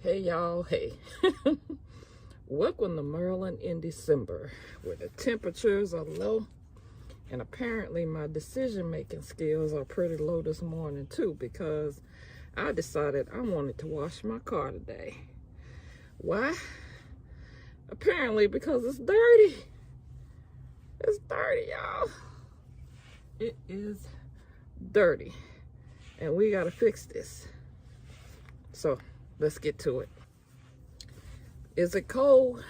Hey y'all, hey. Welcome to Maryland in December, where the temperatures are low, and apparently my decision-making skills are pretty low this morning too, because I decided I wanted to wash my car today. Why? Apparently because it's dirty. It's dirty, y'all. It is dirty, and we gotta fix this. So let's get to it. Is it cold?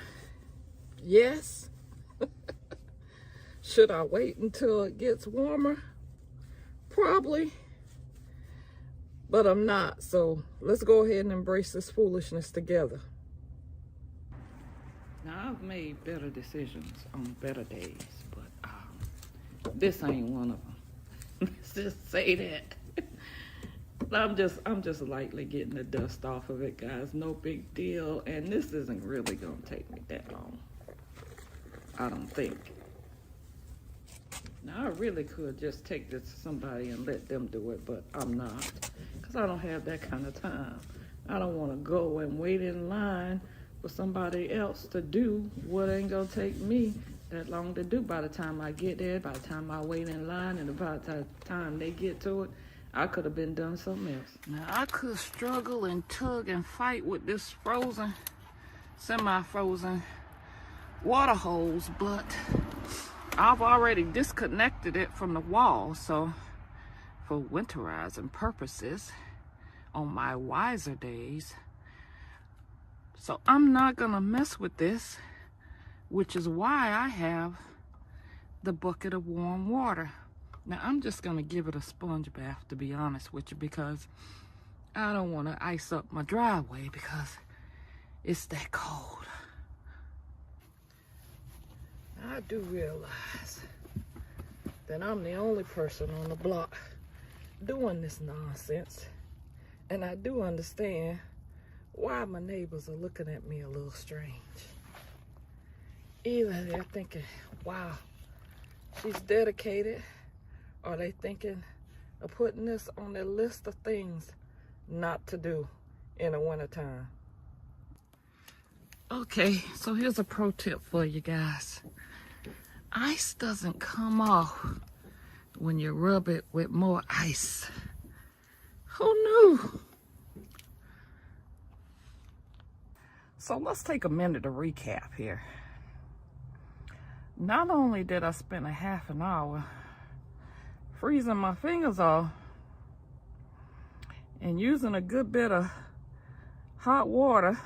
Yes. Should I wait until it gets warmer? Probably. But I'm not. So let's go ahead and embrace this foolishness together. Now, I've made better decisions on better days, but this ain't one of them. Let's just say that. I'm just lightly getting the dust off of it, guys. No big deal. And this isn't really gonna take me that long, I don't think. Now, I really could just take this to somebody and let them do it, but I'm not, because I don't have that kind of time. I don't want to go and wait in line for somebody else to do what ain't gonna take me that long to do. By the time I get there, by the time I wait in line, and about the time they get to it, I could have been done something else. Now, I could struggle and tug and fight with this frozen, semi-frozen water hose, but I've already disconnected it from the wall, so for winterizing purposes on my wiser days. So I'm not gonna mess with this, which is why I have the bucket of warm water. Now, I'm just going to give it a sponge bath, to be honest with you, because I don't want to ice up my driveway because it's that cold. I do realize that I'm the only person on the block doing this nonsense, and I do understand why my neighbors are looking at me a little strange. Either they're thinking, wow, she's dedicated, or they thinking of putting this on their list of things not to do in the wintertime. Okay, so here's a pro tip for you guys. Ice doesn't come off when you rub it with more ice. Who knew? So let's take a minute to recap here. Not only did I spend a half an hour freezing my fingers off and using a good bit of hot water,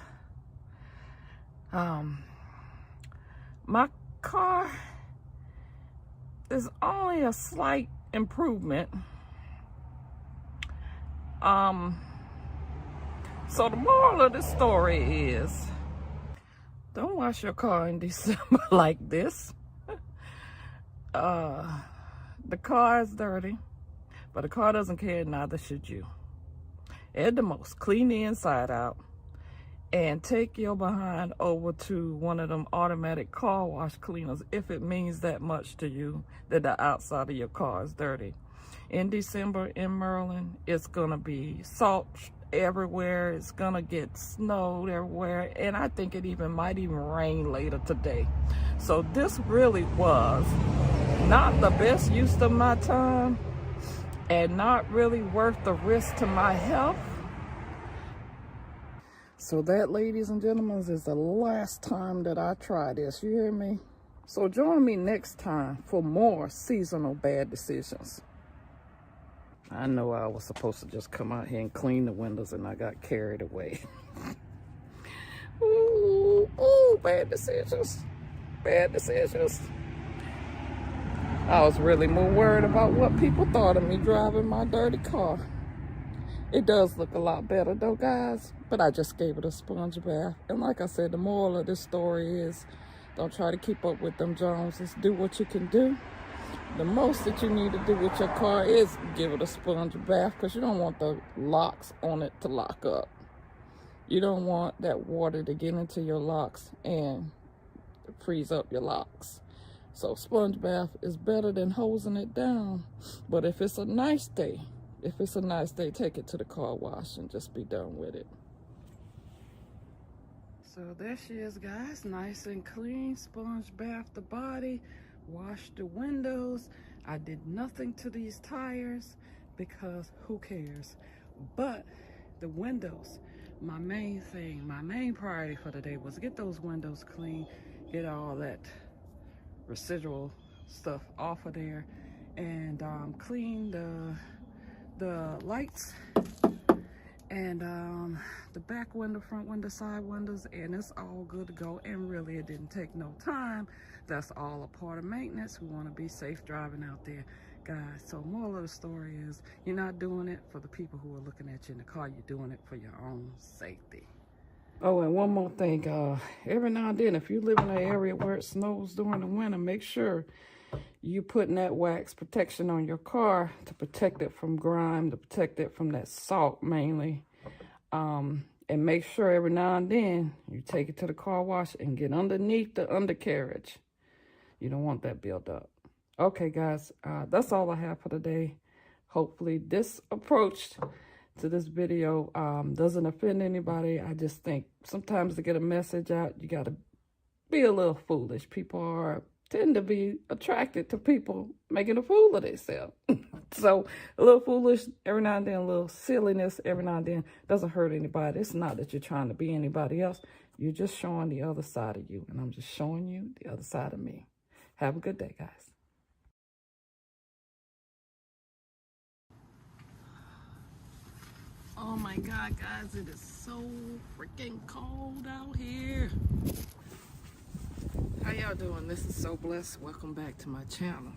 my car is only a slight improvement. So the moral of the story is, don't wash your car in December like this. The car is dirty, but the car doesn't care, neither should you. At the most, clean the inside out and take your behind over to one of them automatic car wash cleaners if it means that much to you that the outside of your car is dirty. In December in Maryland, it's gonna be salt everywhere. It's gonna get snowed everywhere, and I think it might even rain later today. So this really was not the best use of my time, and not really worth the risk to my health. So that, ladies and gentlemen, is the last time that I try this. You hear me? So join me next time for more seasonal bad decisions. I know I was supposed to just come out here and clean the windows, and I got carried away. Ooh, bad decisions. Bad decisions. I was really more worried about what people thought of me driving my dirty car. It does look a lot better though, guys, but I just gave it a sponge bath. And like I said, the moral of this story is, don't try to keep up with them Joneses. Do what you can do. The most that you need to do with your car is give it a sponge bath, because you don't want the locks on it to lock up. You don't want that water to get into your locks and freeze up your locks. So sponge bath is better than hosing it down. But if it's a nice day, take it to the car wash and just be done with it. So there she is, guys, nice and clean. Sponge bath the body, washed the windows. I did nothing to these tires because who cares? But the windows, my main thing, my main priority for the day was get those windows clean, get all that residual stuff off of there, and clean the lights and the back window, front window, side windows, and it's all good to go. And really, it didn't take no time. That's all a part of maintenance. We want to be safe driving out there, guys. So moral of the story is, you're not doing it for the people who are looking at you in the car. You're doing it for your own safety. Oh, and one more thing, every now and then, if you live in an area where it snows during the winter, make sure you putting that wax protection on your car to protect it from grime, to protect it from that salt mainly. And make sure every now and then you take it to the car wash and get underneath the undercarriage. You don't want that built up. Okay, guys, that's all I have for today. Hopefully this approach to this video doesn't offend anybody. I just think sometimes to get a message out, you got to be a little foolish. People tend to be attracted to people making a fool of themselves. So a little foolish every now and then, a little silliness every now and then doesn't hurt anybody. It's not that you're trying to be anybody else. You're just showing the other side of you, and I'm just showing you the other side of me. Have a good day, guys. Oh my God, guys, it is so freaking cold out here. How y'all doing? This is SoBlezz. Welcome back to my channel.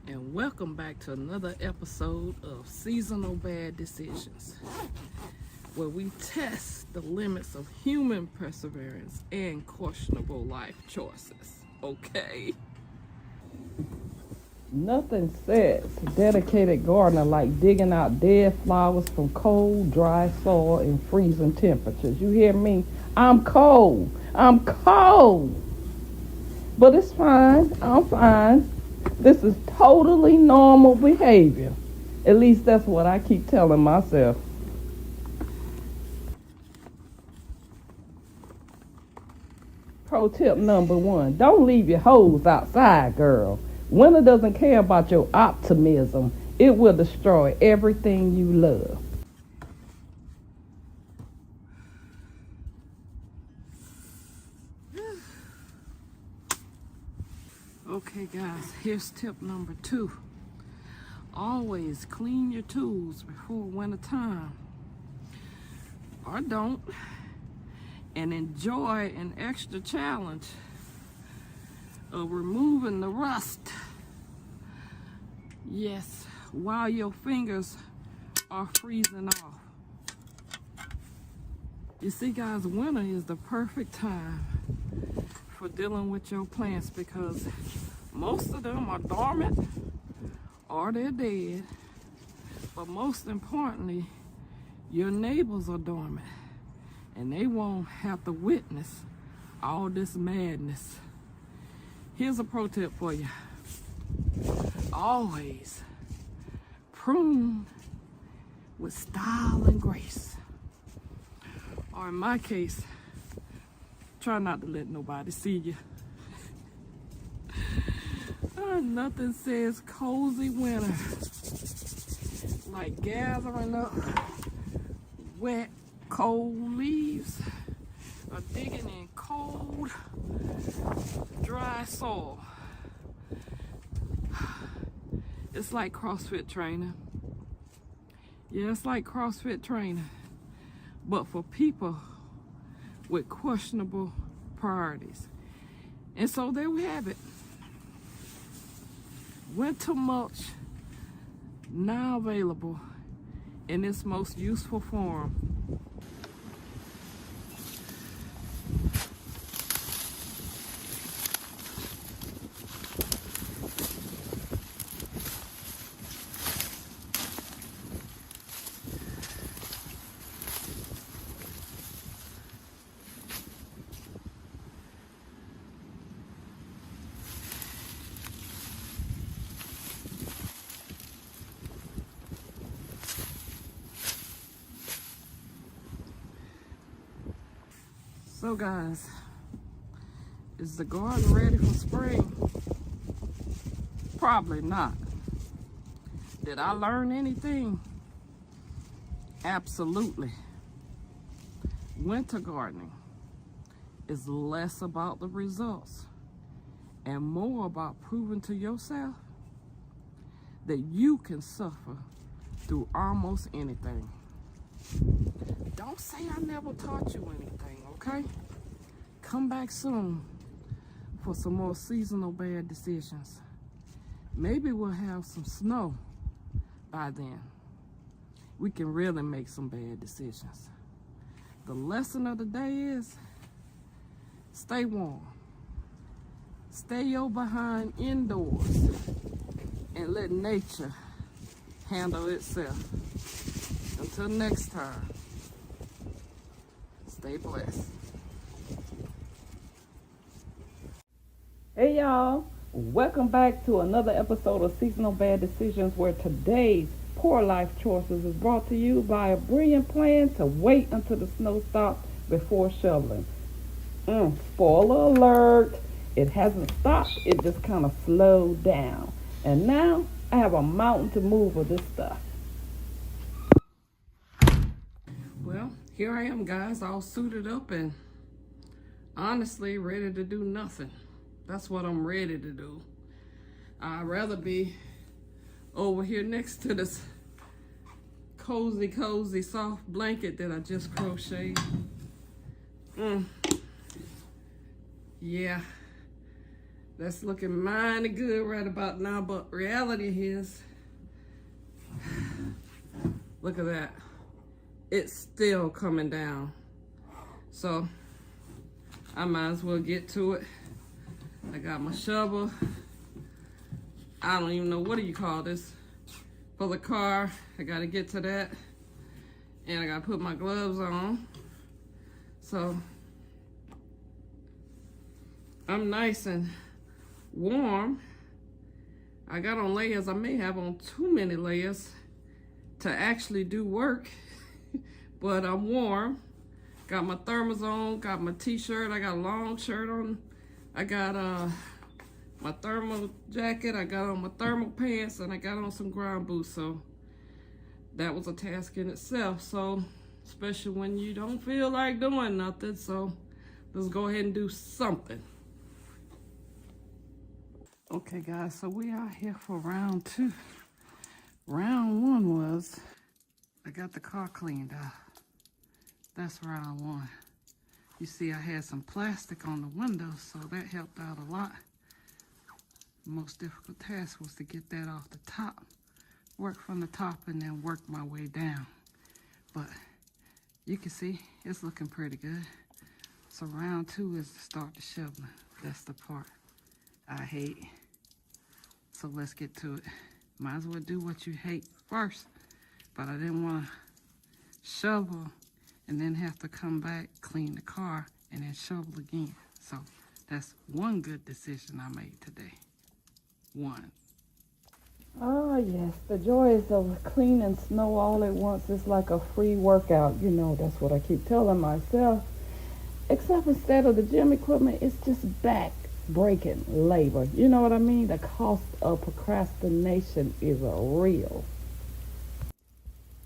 And welcome back to another episode of Seasonal Bad Decisions, where we test the limits of human perseverance and questionable life choices. Okay? Nothing says dedicated gardener like digging out dead flowers from cold, dry soil in freezing temperatures. You hear me? I'm cold. I'm cold. But it's fine. I'm fine. This is totally normal behavior. At least that's what I keep telling myself. Pro tip number 1, don't leave your hose outside, girl. Winter doesn't care about your optimism. It will destroy everything you love. Okay, guys, here's tip number 2. Always clean your tools before winter time. Or don't. And enjoy an extra challenge of removing the rust. Yes, while your fingers are freezing off. You see, guys, winter is the perfect time for dealing with your plants because most of them are dormant or they're dead. But most importantly, your neighbors are dormant and they won't have to witness all this madness. Here's a pro tip for you. Always prune with style and grace. Or in my case, try not to let nobody see you. Nothing says cozy winter like gathering up wet, cold leaves or digging in cold, dry soil. It's like CrossFit training. Yeah, it's like CrossFit training, but for people with questionable priorities. And so there we have it. Winter mulch, now available in its most useful form. So guys, is the garden ready for spring? Probably not. Did I learn anything? Absolutely. Winter gardening is less about the results and more about proving to yourself that you can suffer through almost anything. Don't say I never taught you anything, okay? Come back soon for some more seasonal bad decisions. Maybe we'll have some snow by then. We can really make some bad decisions. The lesson of the day is stay warm. Stay your behind indoors and let nature handle itself. Until next time, stay blessed. Hey y'all, welcome back to another episode of Seasonal Bad Decisions, where today's poor life choices is brought to you by a brilliant plan to wait until the snow stops before shoveling. Spoiler alert, it hasn't stopped, it just kind of slowed down. And now I have a mountain to move of this stuff. Well, here I am, guys, all suited up and honestly ready to do nothing. That's what I'm ready to do. I'd rather be over here next to this cozy soft blanket that I just crocheted. Yeah, that's looking mighty good right about now, but reality is, look at that. It's still coming down. So I might as well get to it. I got my shovel. I don't even know, what do you call this? For the car, I gotta get to that. And I gotta put my gloves on. So I'm nice and warm. I got on layers. I may have on too many layers to actually do work, but I'm warm. Got my thermals on, got my t-shirt, I got a long shirt on. I got my thermal jacket, I got on my thermal pants, and I got on some ground boots. So that was a task in itself. So especially when you don't feel like doing nothing. So let's go ahead and do something. Okay guys, so we are here for round 2. Round 1 was, I got the car cleaned up. That's round 1. You see I had some plastic on the windows, so that helped out a lot. The most difficult task was to get that off the top. Work from the top and then work my way down. But you can see it's looking pretty good. So round 2 is to start the shoveling. That's the part I hate. So let's get to it. Might as well do what you hate first. But I didn't want to shovel and then have to come back, clean the car, and then shovel again. So that's one good decision I made today. 1. Ah, yes, the joys of cleaning snow all at once is like a free workout. You know, that's what I keep telling myself. Except instead of the gym equipment, it's just back-breaking labor. You know what I mean? The cost of procrastination is real.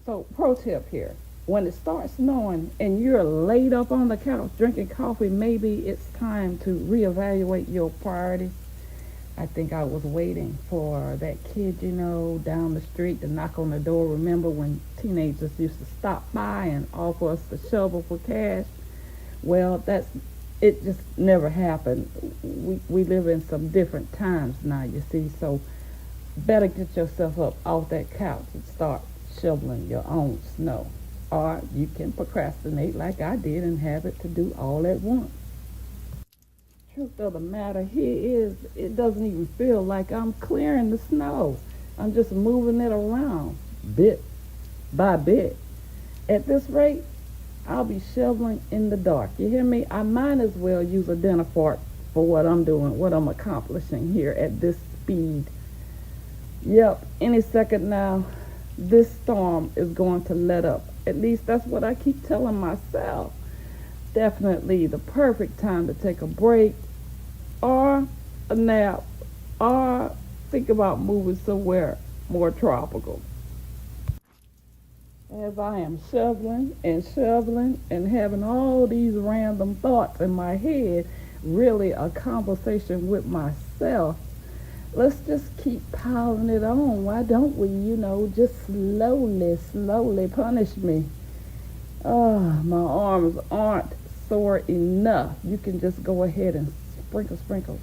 So, pro tip here. When it starts snowing and you're laid up on the couch drinking coffee, maybe it's time to reevaluate your priorities. I think I was waiting for that kid, you know, down the street to knock on the door. Remember when teenagers used to stop by and offer us the shovel for cash? Well, it just never happened. We live in some different times now, you see, so better get yourself up off that couch and start shoveling your own snow. Or you can procrastinate like I did and have it to do all at once. Truth of the matter here is, it doesn't even feel like I'm clearing the snow. I'm just moving it around bit by bit. At this rate, I'll be shoveling in the dark. You hear me? I might as well use a dinner fork for what I'm doing, what I'm accomplishing here at this speed. Yep, any second now, this storm is going to let up. At least that's what I keep telling myself. definitely the perfect time to take a break or a nap or think about moving somewhere more tropical. As I am shoveling and having all these random thoughts in my head, really a conversation with myself, let's just keep piling it on. Why don't we, just slowly punish me? My arms aren't sore enough. You can just go ahead and sprinkle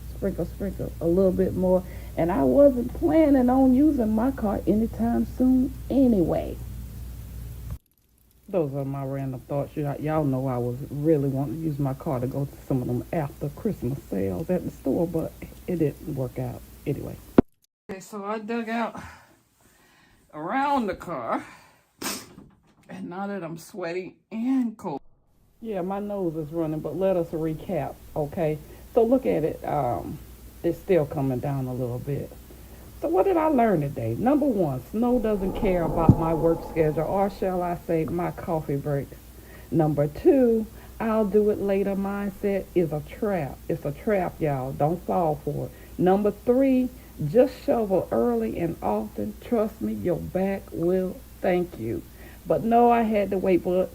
a little bit more. And I wasn't planning on using my car anytime soon anyway. Those are my random thoughts. Y'all know I was really wanting to use my car to go to some of them after Christmas sales at the store, but it didn't work out anyway. Okay, so I dug out around the car, and now that I'm sweaty and cold. Yeah, my nose is running, but let us recap, okay? So look at it. It's still coming down a little bit. So what did I learn today? Number one, snow doesn't care about my work schedule, or shall I say my coffee breaks. Number two, I'll do it later mindset is a trap. It's a trap, y'all. Don't fall for it. Number three, just shovel early and often. Trust me, your back will thank you. But no, I had to wait. But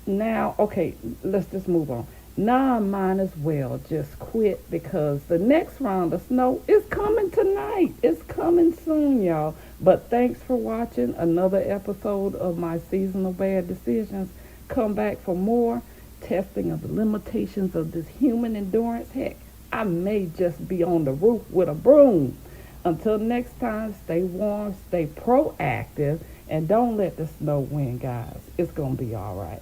now, okay, let's just move on. Now I might as well just quit because the next round of snow is coming tonight. It's coming soon, y'all. But thanks for watching another episode of my seasonal bad decisions. Come back for more testing of the limitations of this human endurance. Heck, I may just be on the roof with a broom. Until next time, stay warm, stay proactive, and don't let the snow win, guys. It's going to be all right.